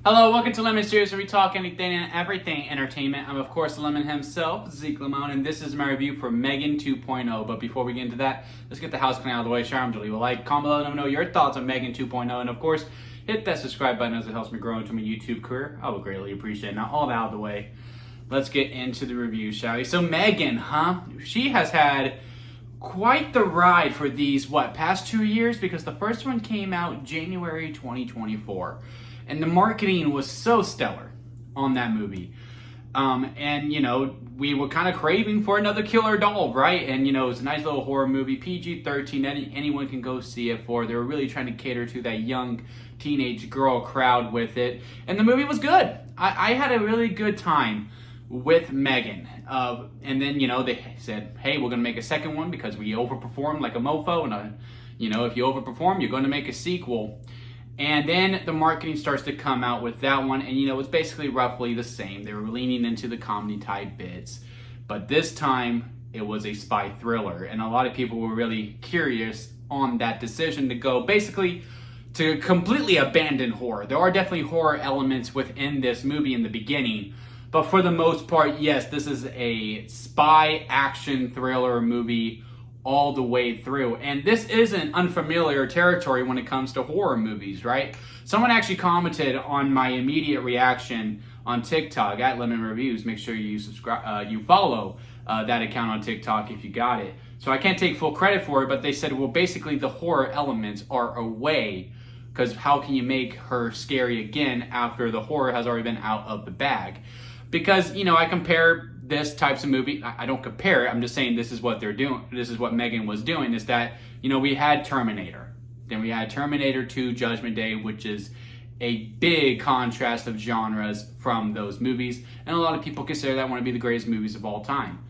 Hello, welcome to Lemon Series, where we talk anything and everything entertainment. I'm, of course, Lemon himself, Zeke Lemon, and this is my review for M3GAN 2.0. But before we get into that, let's get the house clean out of the way. Share them, leave a like, comment below, let me know your thoughts on M3GAN 2.0. And, of course, hit that subscribe button as it helps me grow into my YouTube career. I would greatly appreciate it. Now, all that out of the way, let's get into the review, shall we? So, M3GAN, she has had quite the ride for these, past 2 years? Because the first one came out January 2024. And the marketing was so stellar on that movie. And, we were kind of craving for another killer doll, right? And, it was a nice little horror movie, PG-13, anyone can go see it for. They were really trying to cater to that young teenage girl crowd with it. And the movie was good. I had a really good time with M3GAN. And then, they said, hey, we're going to make a second one because we overperformed like a mofo. And, if you overperform, you're going to make a sequel. And then the marketing starts to come out with that one, and it's basically roughly the same. They were leaning into the comedy type bits, but this time it was a spy thriller, and a lot of people were really curious on that decision to go basically to completely abandon horror. There are definitely horror elements within this movie in the beginning, but for the most part, yes, this is a spy action thriller movie all the way through. And this isn't unfamiliar territory when it comes to horror movies, right? Someone actually commented on my immediate reaction on TikTok at Lemon Reviews. Make sure you subscribe, you follow that account on TikTok if you got it. So I can't take full credit for it, but they said, well, basically the horror elements are away, because how can you make her scary again after the horror has already been out of the bag? Because, I compare this types of movie, I don't compare it, I'm just saying this is what they're doing. This is what M3GAN was doing, is that, we had Terminator. Then we had Terminator 2 Judgment Day, which is a big contrast of genres from those movies. And a lot of people consider that one to be the greatest movies of all time.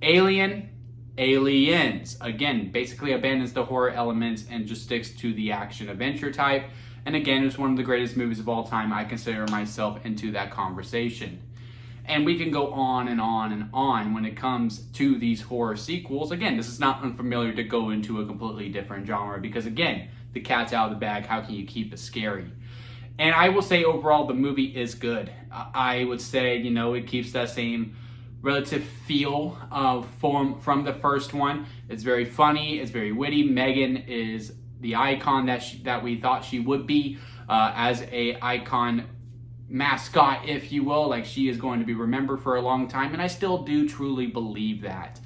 Aliens. Again, basically abandons the horror elements and just sticks to the action adventure type. And again, it's one of the greatest movies of all time. I consider myself into that conversation. And we can go on and on and on when it comes to these horror sequels. Again, this is not unfamiliar to go into a completely different genre because, again, the cat's out of the bag. How can you keep it scary? And I will say overall the movie is good. I would say, it keeps that same relative feel from the first one. It's very funny. It's very witty. M3GAN is the icon that we thought she would be as a icon mascot, if you will. Like, she is going to be remembered for a long time, and I still do truly believe that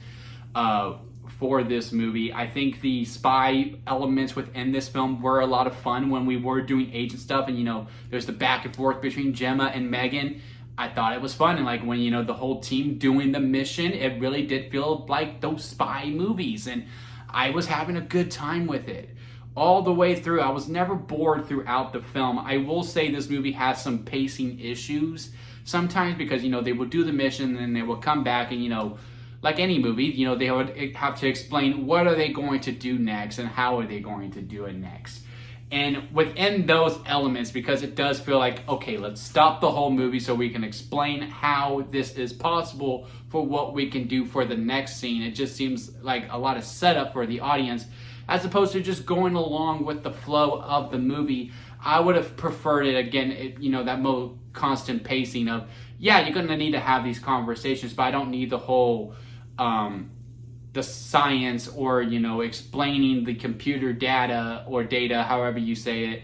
for this movie. I think the spy elements within this film were a lot of fun when we were doing agent stuff, and there's the back and forth between Gemma and M3GAN. I thought it was fun, and like when the whole team doing the mission, it really did feel like those spy movies, and I was having a good time with it all the way through. I was never bored throughout the film. I will say this movie has some pacing issues sometimes because, they would do the mission and then they would come back and, like any movie, they would have to explain what are they going to do next and how are they going to do it next. And within those elements, because it does feel like, okay, let's stop the whole movie so we can explain how this is possible for what we can do for the next scene. It just seems like a lot of setup for the audience, as opposed to just going along with the flow of the movie. I would have preferred it, again, that more constant pacing of, yeah, you're going to need to have these conversations, but I don't need the whole, the science or, explaining the computer data or data, however you say it,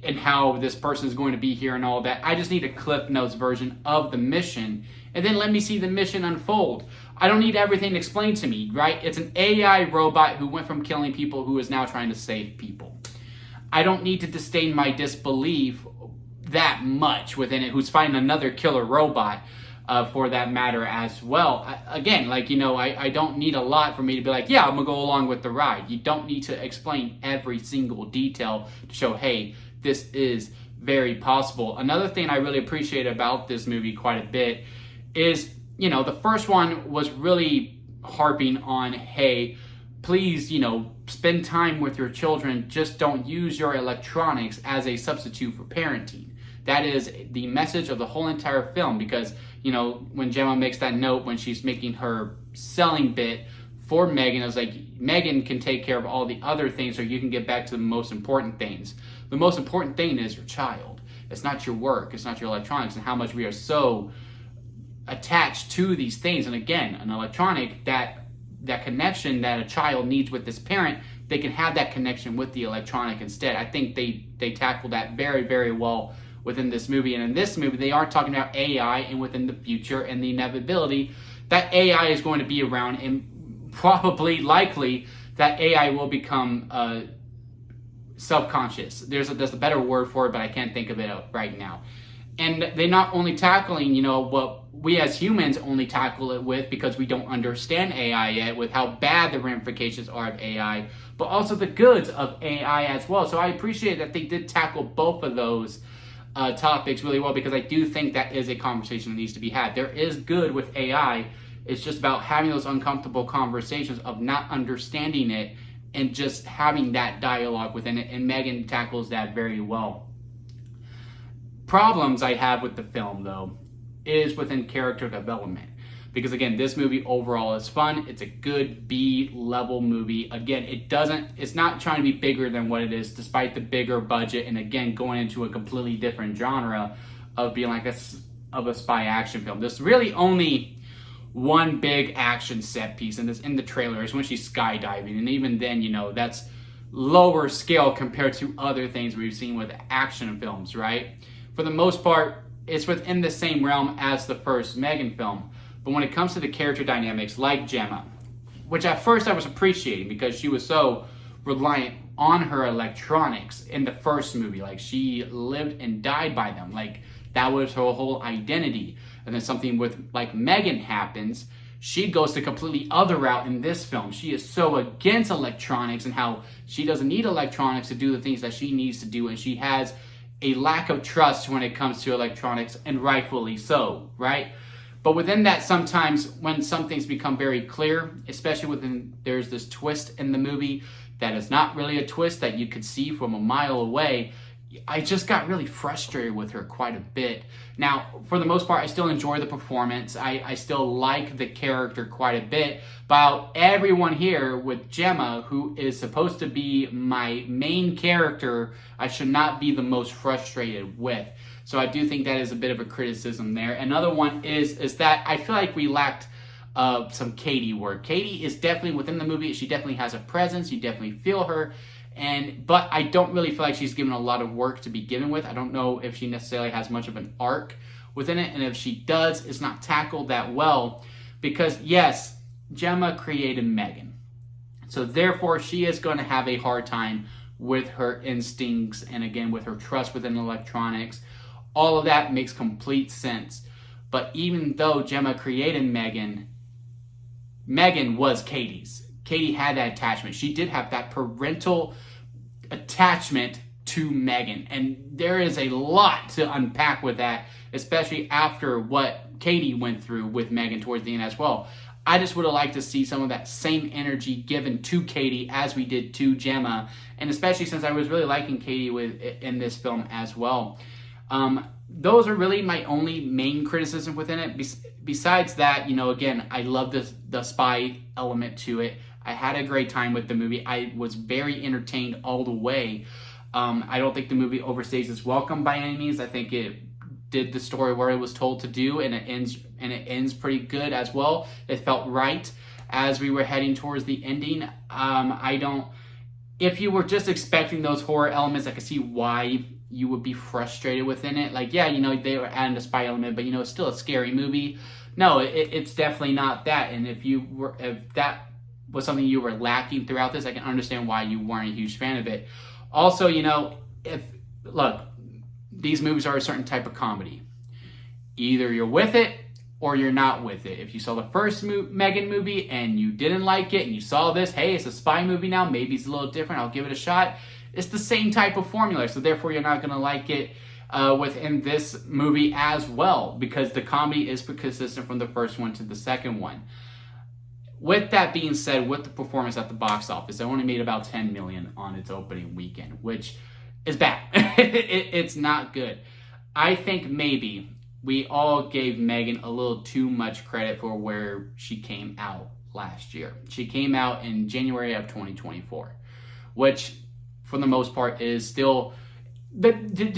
and how this person is going to be here and all that. I just need a Cliff Notes version of the mission, and then let me see the mission unfold. I don't need everything explained to me, right? It's an AI robot who went from killing people who is now trying to save people. I don't need to disdain my disbelief that much within it, who's fighting another killer robot for that matter as well. Again, I don't need a lot for me to be like, yeah, I'm going to go along with the ride. You don't need to explain every single detail to show, hey, this is very possible. Another thing I really appreciate about this movie quite a bit is, the first one was really harping on, hey, please, spend time with your children. Just don't use your electronics as a substitute for parenting. That is the message of the whole entire film, because, when Gemma makes that note when she's making her selling bit for M3GAN, it was like, M3GAN can take care of all the other things so you can get back to the most important things. The most important thing is your child. It's not your work, it's not your electronics, and how much we are so attached to these things. And again, an electronic, that connection that a child needs with this parent, they can have that connection with the electronic instead. I think they tackle that very, very well within this movie. And in this movie, they are talking about AI and within the future and the inevitability that AI is going to be around, and probably likely that AI will become self-conscious. There's a better word for it, but I can't think of it right now. And they're not only tackling, what we as humans only tackle it with because we don't understand AI yet, with how bad the ramifications are of AI, but also the goods of AI as well. So I appreciate that they did tackle both of those topics really well, because I do think that is a conversation that needs to be had. There is good with AI. It's just about having those uncomfortable conversations of not understanding it and just having that dialogue within it. And M3GAN tackles that very well. Problems I have with the film, though, is within character development. Because again, this movie overall is fun. It's a good B-level movie. Again, it's not trying to be bigger than what it is, despite the bigger budget, and again, going into a completely different genre of being like a spy action film. There's really only one big action set piece, and it's in the trailer, is when she's skydiving. And even then, that's lower scale compared to other things we've seen with action films, right? For the most part, it's within the same realm as the first M3GAN film. But when it comes to the character dynamics, like Gemma, which at first I was appreciating because she was so reliant on her electronics in the first movie. Like, she lived and died by them. Like, that was her whole identity. And then something with, like, M3GAN happens. She goes the completely other route in this film. She is so against electronics and how she doesn't need electronics to do the things that she needs to do. And she has a lack of trust when it comes to electronics, and rightfully so, right? But within that, sometimes when some things become very clear, especially there's this twist in the movie that is not really a twist that you could see from a mile away, I just got really frustrated with her quite a bit. Now, for the most part, I still enjoy the performance. I still like the character quite a bit. But everyone here with Gemma, who is supposed to be my main character, I should not be the most frustrated with. So I do think that is a bit of a criticism there. Another one is that I feel like we lacked some Katie work. Katie is definitely within the movie. She definitely has a presence. You definitely feel her. But I don't really feel like she's given a lot of work to be given with. I don't know if she necessarily has much of an arc within it. And if she does, it's not tackled that well. Because yes, Gemma created M3GAN. So therefore, she is going to have a hard time with her instincts and again, with her trust within electronics. All of that makes complete sense. But even though Gemma created M3GAN, M3GAN was Katie's. Katie had that attachment. She did have that parental attachment to M3GAN. And there is a lot to unpack with that, especially after what Katie went through with M3GAN towards the end as well. I just would have liked to see some of that same energy given to Katie as we did to Gemma. And especially since I was really liking Katie in this film as well. Those are really my only main criticism within it. Besides that, again, I love the spy element to it. I had a great time with the movie. I was very entertained all the way. I don't think the movie overstays its welcome by any means. I think it did the story where it was told to do, and it ends pretty good as well. It felt right as we were heading towards the ending. If you were just expecting those horror elements, I could see why you would be frustrated within it. Like, yeah, they were adding a spy element, but it's still a scary movie. No, it's definitely not that. And if that was something you were lacking throughout this, I can understand why you weren't a huge fan of it. Also, look, these movies are a certain type of comedy. Either you're with it or you're not with it. If you saw the first M3GAN movie and you didn't like it, and you saw this, hey, it's a spy movie now, maybe it's a little different, I'll give it a shot. It's the same type of formula, so therefore you're not going to like it within this movie as well, because the comedy is consistent from the first one to the second one. With that being said, with the performance at the box office, it only made about $10 million on its opening weekend, which is bad. It's not good. I think maybe we all gave M3GAN a little too much credit for where she came out last year. She came out in January of 2024, which for the most part is still the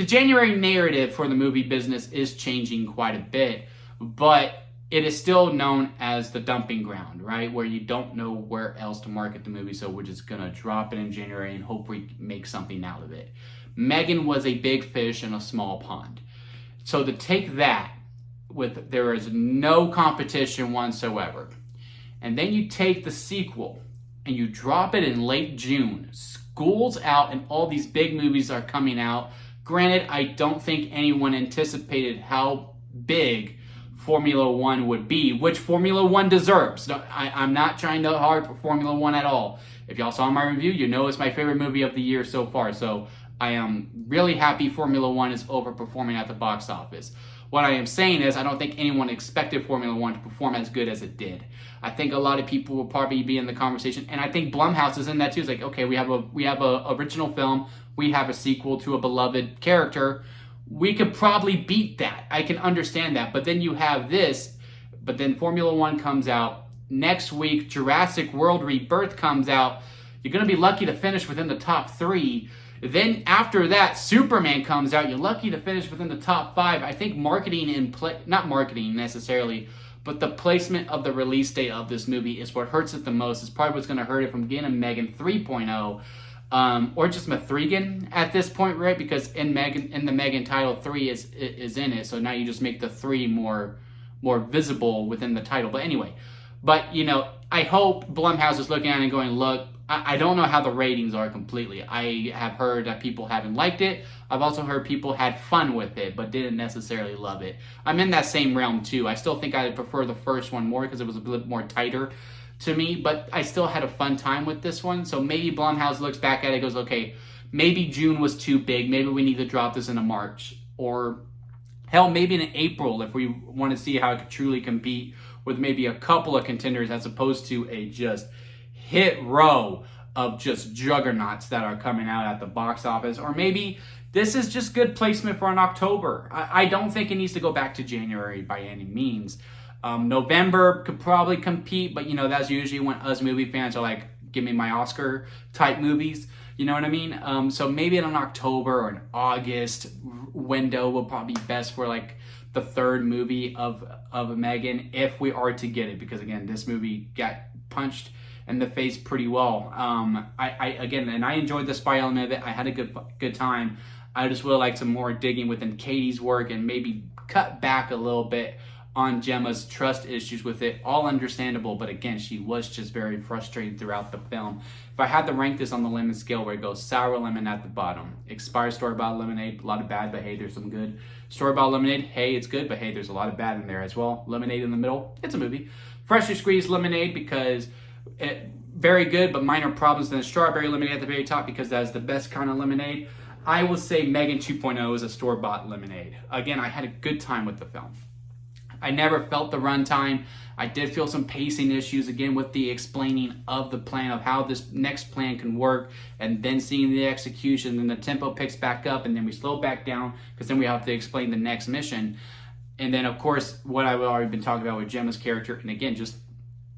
January narrative for the movie business is changing quite a bit, but it is still known as the dumping ground, right? Where you don't know where else to market the movie, so we're just gonna drop it in January and hope we make something out of it. M3GAN was a big fish in a small pond. So to take that, with there is no competition whatsoever, and then you take the sequel and you drop it in late June, school's out and all these big movies are coming out. Granted, I don't think anyone anticipated how big Formula One would be, which Formula One deserves. I'm not trying to hard for Formula One at all. If y'all saw my review, you know it's my favorite movie of the year so far. So I am really happy Formula One is overperforming at the box office. What I am saying is I don't think anyone expected Formula One to perform as good as it did. I think a lot of people will probably be in the conversation, and I think Blumhouse is in that too. It's like, okay, we have a original film, we have a sequel to a beloved character. We could probably beat that. I can understand that. But then you have this, but then Formula One comes out. Next week, Jurassic World Rebirth comes out. You're going to be lucky to finish within the top 3. Then after that, Superman comes out. You're lucky to finish within the top 5. I think marketing and not marketing necessarily, but the placement of the release date of this movie is what hurts it the most. It's probably what's going to hurt it from getting a M3GAN 3.0, or just M3GAN at this point, right? Because in the M3GAN title, 3 is in it, so now you just make the 3 more visible within the title. But anyway, I hope Blumhouse is looking at it and going, look, I don't know how the ratings are completely. I have heard that people haven't liked it. I've also heard people had fun with it, but didn't necessarily love it. I'm in that same realm too. I still think I prefer the first one more because it was a bit more tighter to me, but I still had a fun time with this one. So maybe Blumhouse looks back at it and goes, okay, maybe June was too big. Maybe we need to drop this in a March. Or hell, maybe in April if we want to see how it could truly compete with maybe a couple of contenders as opposed to a just hit row of just juggernauts that are coming out at the box office. Or maybe this is just good placement for an October. I don't think it needs to go back to January by any means. November could probably compete, but that's usually when us movie fans are like, give me my Oscar type movies. You know what I mean? So maybe in an October or an August window will probably be best for like the third movie of M3GAN if we are to get it, because again, this movie got punched in the face pretty well. I enjoyed the spy element of it. I had a good time. I just would like some more digging within Katie's work and maybe cut back a little bit on Gemma's trust issues with it. All understandable, but again, she was just very frustrated throughout the film. If I had to rank this on the lemon scale, where it goes sour lemon at the bottom, expired store-bought lemonade, a lot of bad, but hey, there's some good. Store-bought lemonade, hey, it's good, but hey, there's a lot of bad in there as well. Lemonade in the middle, it's a movie. Freshly squeezed lemonade because very good, but minor problems. Then strawberry lemonade at the very top because that's the best kind of lemonade. I will say M3GAN 2.0 is a store-bought lemonade. Again, I had a good time with the film. I never felt the runtime. I did feel some pacing issues, again, with the explaining of the plan of how this next plan can work, and then seeing the execution, and the tempo picks back up, and then we slow back down, because then we have to explain the next mission. And then, of course, what I've already been talking about with Gemma's character, and again,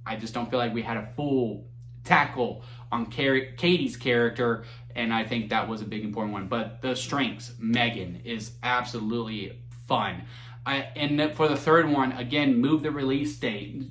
I just don't feel like we had a full tackle on Katie's character, and I think that was a big important one. But the strengths, M3GAN is absolutely fun. And for the third one, again, move the release date.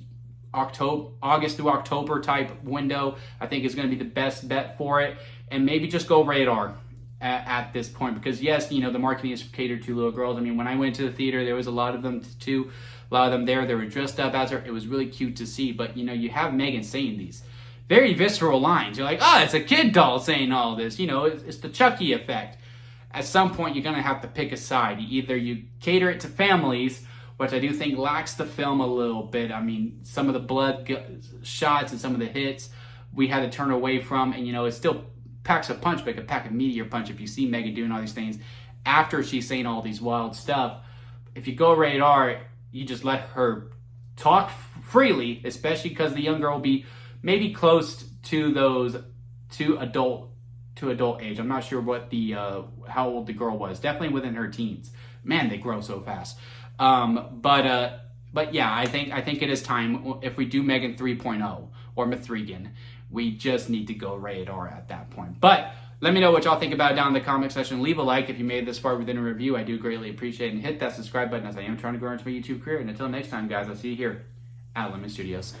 August through October type window, I think is going to be the best bet for it. And maybe just go rated R at this point. Because yes, the marketing is catered to little girls. I mean, when I went to the theater, there was a lot of them too. A lot of them there. They were dressed up as her. It was really cute to see. But, you have M3GAN saying these very visceral lines. You're like, it's a kid doll saying all this. It's the Chucky effect. At some point, you're going to have to pick a side. Either you cater it to families, which I do think lacks the film a little bit. I mean, some of the blood shots and some of the hits we had to turn away from. And, it still packs a punch, but it could pack a meteor punch if you see M3GAN doing all these things after she's saying all these wild stuff. If you go rated R, you just let her talk freely, especially because the young girl will be maybe close to adult age. I'm not sure what how old the girl was. Definitely within her teens. Man, they grow so fast. But yeah, I think it is time. If we do M3GAN 3.0 or M3GAN, we just need to go rated R at that point. But Let me know what y'all think about it down in the comment section. Leave a like if you made it this far within a review. I do greatly appreciate it. And hit that subscribe button as I am trying to grow into my YouTube career. And until next time, guys, I'll see you here at Lemon Studios.